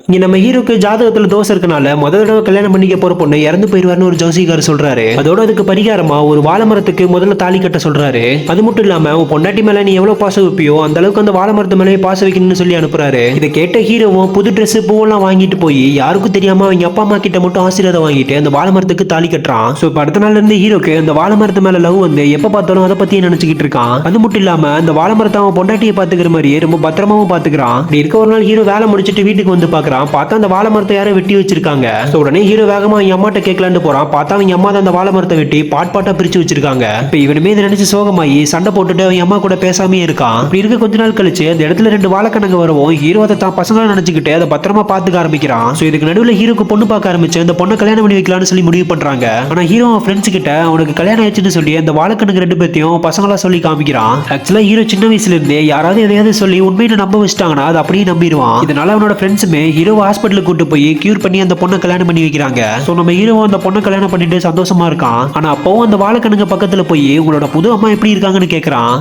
இங்க நம்ம ஹீரோக்கு ஜாதகத்துல தோசை இருக்கனால முதல் தடவை கல்யாணம் பண்ணிக்க போற பொண்ணு இறந்து போயிருவாருன்னு ஒரு ஜோசிகார் சொல்றாரு. அதோட அதுக்கு பரிகாரமா ஒரு வாழை மரத்துக்கு முதல்ல தாலி கட்ட சொல்றாரு. அது மட்டும் இல்லாம உன் பொண்டாட்டி மேல நீ எவ்வளவு பாசம் வைப்பியோ அந்த அளவுக்கு அந்த வாழை மரத்து மேலே பாசம் வைக்கணும்னு சொல்லி அனுப்புறாரு. இதை கேட்ட ஹீரோவும் புது ட்ரெஸ் பூவெல்லாம் வாங்கிட்டு போய் யாருக்கும் தெரியாம அவங்க அப்பா அம்மா கிட்ட மட்டும் ஆசீர்வாதம் வாங்கிட்டு அந்த வாழை மரத்துக்கு தாலி கட்டுறான். சோ இப்ப அடுத்த நாள்ல இருந்து ஹீரோக்கு அந்த வாழை மரத்து மேல லவ் வந்து எப்ப பார்த்தாலும் அதை பத்தி நினைச்சுக்கிட்டு இருக்கான். அது மட்டும் இல்லாம அந்த வாழை மரத்தை அவன் பொண்டாட்டியை பாத்துக்கிற மாதிரியே ரொம்ப பத்திரமாவும் பாத்துக்கிறான். இப்படி இருக்க ஒரு நாள் ஹீரோ வேலை முடிச்சிட்டு வீட்டுக்கு வந்து பாக்குறான். பார்த்தா அந்த வாழை மரத்தை யாரும் வெட்டி வச்சிருக்காங்க. உடனே ஹீரோ வேகமா அவங்க அம்மாட்ட கேட்கலான்னு போறான். பார்த்தா அவங்க அம்மா தான் அந்த வாழை மரத்தை வெட்டி பாட்டா பிரிச்சு வச்சிருக்காங்க. இப்ப இவனுமே இதை நினைச்சு சோகமாயி சண்டை போட்டுட்டு அவங்க அம்மா கூட பேசாமே இருக்கான். இப்படி இருக்க கொஞ்ச நாள் கழிச்சு அந்த இடத்துல 2 வாழைக்கணங்க வரவும் ஹீரோ அதை தான் பசங்களா நினைச்சுக்கிட்டு அதை பத்திரமா பாத்துக்க ஆரம்பிக்கிறான். சோ இதுக்கு நடுவில் ஹீரோக்கு பொண்ணு பார்க்க ஆரம்பிச்சு அந்த பொண்ணை கல்யாணம் பண்ணி வைக்கலாம்னு சொல்லி முடிவு பண்றாங்க. ஆனா ஹீரோ அவன் ஃப்ரெண்ட்ஸ் கிட்ட அவனுக்கு கல்யாணம் ஆயிடுச்சுன்னு சொல்லி அந்த வாழைக்கணக்கு 2 பேத்தையும் பசங்களா சொல்லி காமிக்கிறான். ஆக்சுவலா ஹீரோ சின்ன வயசுல இருந்தே யாராவது எதையாவது சொல்லி உண்மையை நம்ப வச்சிட்டாங்கன்னா அது அப்படியே நம்பிடுவான். இதனால அவனோட ஃப்ரெண்ட்ஸுமே ஹீரோ ஹாஸ்பிட்டலுக்கு கூட்டு போய் கியூர் பண்ணி அந்த பொண்ணை கல்யாணம் பண்ணி வைக்கிறாங்க. சோ நம்ம ஹீரோ அந்த பொண்ணை கல்யாணம் பண்ணிட்டு சந்தோஷமா இருக்கான். ஆனா அப்பவும் அந்த வாழைக்கணக்கு பக்கத்துல போய் உங்களோட புது அம்மா எப்படி இருக்காங்கன்னு கேக்குறான்.